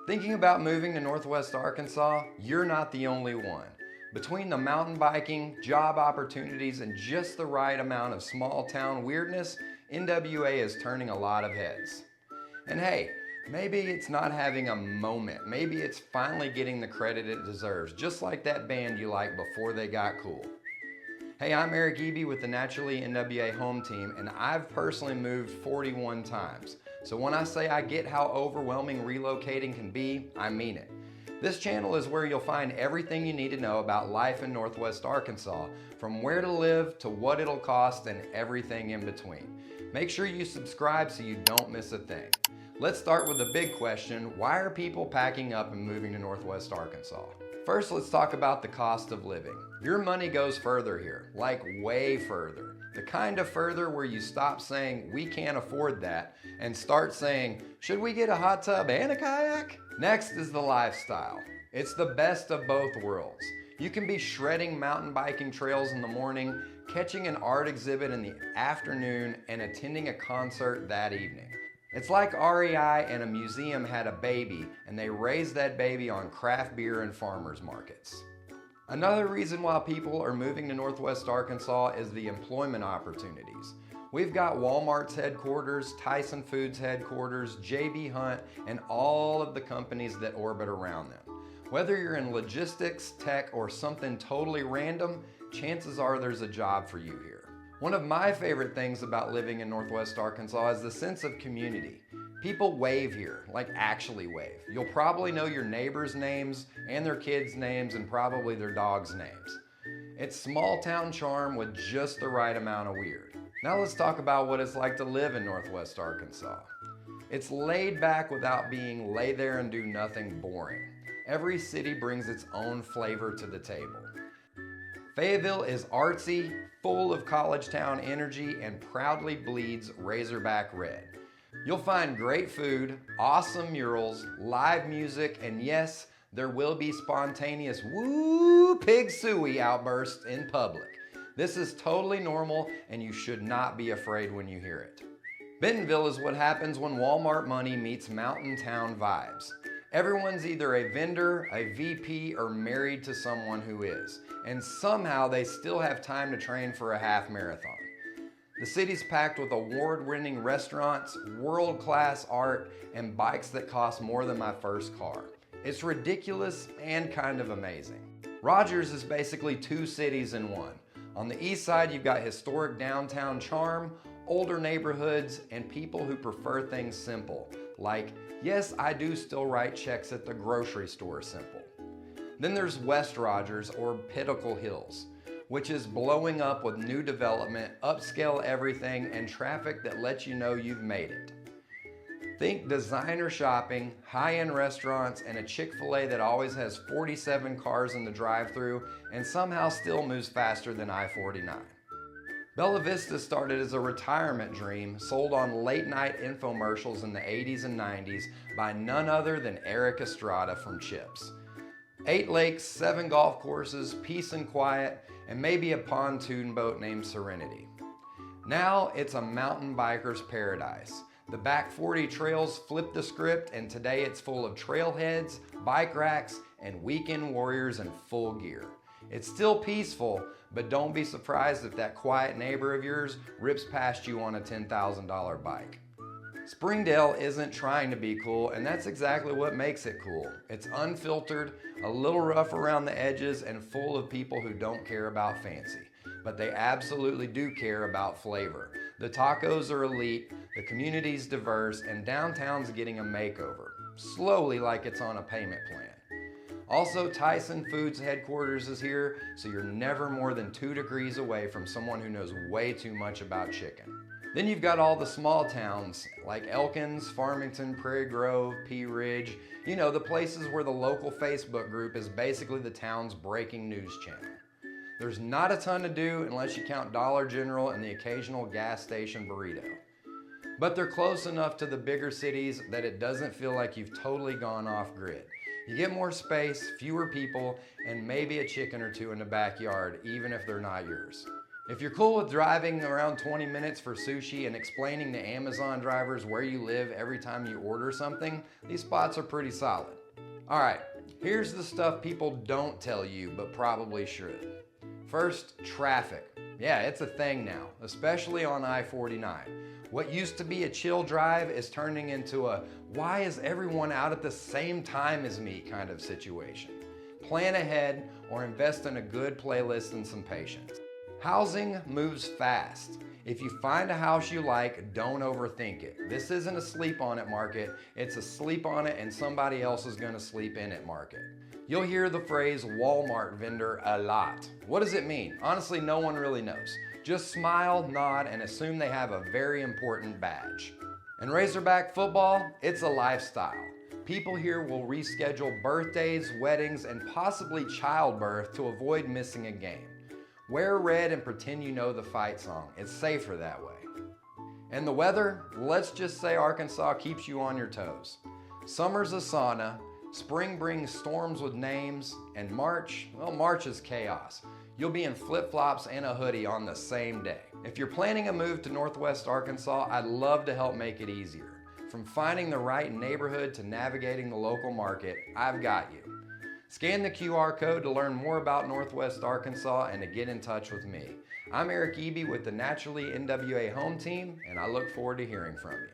Thinking about moving to Northwest Arkansas? You're not the only one. Between the mountain biking, job opportunities, and just the right amount of small town weirdness, NWA is turning a lot of heads. And hey, maybe it's not having a moment. Maybe it's finally getting the credit it deserves, just like that band you liked before they got cool. Hey, I'm Eric Eie with the Naturally NWA home team, and I've personally moved 41 times. So when I say I get how overwhelming relocating can be, I mean it. This channel is where you'll find everything you need to know about life in Northwest Arkansas, from where to live to what it'll cost and everything in between. Make sure you subscribe so you don't miss a thing. Let's start with the big question: why are people packing up and moving to Northwest Arkansas? First, let's talk about the cost of living. Your money goes further here, like way further. The kind of further where you stop saying, "we can't afford that," and start saying, "should we get a hot tub and a kayak?" Next is the lifestyle. It's the best of both worlds. You can be shredding mountain biking trails in the morning, catching an art exhibit in the afternoon, and attending a concert that evening. It's like REI and a museum had a baby, and they raised that baby on craft beer and farmers markets. Another reason why people are moving to Northwest Arkansas is the employment opportunities. We've got Walmart's headquarters, Tyson Foods headquarters, JB Hunt, and all of the companies that orbit around them. Whether you're in logistics, tech, or something totally random, chances are there's a job for you here. One of my favorite things about living in Northwest Arkansas is the sense of community. People wave here, like actually wave. You'll probably know your neighbors' names and their kids' names and probably their dogs' names. It's small town charm with just the right amount of weird. Now let's talk about what it's like to live in Northwest Arkansas. It's laid back without being lay there and do nothing boring. Every city brings its own flavor to the table. Fayetteville is artsy, full of college town energy, and proudly bleeds Razorback red. You'll find great food, awesome murals, live music, and yes, there will be spontaneous woo pig suey outbursts in public. This is totally normal, and you should not be afraid when you hear it. Bentonville is what happens when Walmart money meets mountain town vibes. Everyone's either a vendor, a VP, or married to someone who is, and somehow they still have time to train for a half marathon. The city's packed with award-winning restaurants, world-class art, and bikes that cost more than my first car. It's ridiculous and kind of amazing. Rogers is basically two cities in one. On the east side, you've got historic downtown charm, older neighborhoods, and people who prefer things simple, like, yes, I do still write checks at the grocery store simple. Then there's West Rogers, or Pinnacle Hills, which is blowing up with new development, upscale everything, and traffic that lets you know you've made it. Think designer shopping, high-end restaurants, and a Chick-fil-A that always has 47 cars in the drive-thru and somehow still moves faster than I-49. Bella Vista started as a retirement dream sold on late-night infomercials in the 80s and 90s by none other than Eric Eie from Chips. 8 lakes, 7 golf courses, peace and quiet, and maybe a pontoon boat named Serenity. Now it's a mountain biker's paradise. The back 40 trails flipped the script, and today it's full of trailheads, bike racks, and weekend warriors in full gear. It's still peaceful, but don't be surprised if that quiet neighbor of yours rips past you on a $10,000 bike. Springdale isn't trying to be cool, and that's exactly what makes it cool. It's unfiltered, a little rough around the edges, and full of people who don't care about fancy. But they absolutely do care about flavor. The tacos are elite, the community's diverse, and downtown's getting a makeover. Slowly, like it's on a payment plan. Also, Tyson Foods headquarters is here, so you're never more than 2 degrees away from someone who knows way too much about chicken. Then you've got all the small towns like Elkins, Farmington, Prairie Grove, Pea Ridge, you know, the places where the local Facebook group is basically the town's breaking news channel. There's not a ton to do unless you count Dollar General and the occasional gas station burrito. But they're close enough to the bigger cities that it doesn't feel like you've totally gone off grid. You get more space, fewer people, and maybe a chicken or two in the backyard, even if they're not yours. If you're cool with driving around 20 minutes for sushi and explaining to Amazon drivers where you live every time you order something, these spots are pretty solid. All right, here's the stuff people don't tell you but probably should. First, traffic. Yeah, it's a thing now, especially on I-49. What used to be a chill drive is turning into a why is everyone out at the same time as me kind of situation. Plan ahead or invest in a good playlist and some patience. Housing moves fast. If you find a house you like, don't overthink it. This isn't a sleep on it market, it's a sleep on it and somebody else is gonna sleep in it market. You'll hear the phrase Walmart vendor a lot. What does it mean? Honestly, no one really knows. Just smile, nod, and assume they have a very important badge. In Razorback football, it's a lifestyle. People here will reschedule birthdays, weddings, and possibly childbirth to avoid missing a game. Wear red and pretend you know the fight song. It's safer that way. And the weather, let's just say Arkansas keeps you on your toes. Summer's a sauna, spring brings storms with names, and March, well, March is chaos. You'll be in flip-flops and a hoodie on the same day. If you're planning a move to Northwest Arkansas, I'd love to help make it easier. From finding the right neighborhood to navigating the local market, I've got you. Scan the QR code to learn more about Northwest Arkansas and to get in touch with me. I'm Eric Eie with the Naturally NWA Home Team, and I look forward to hearing from you.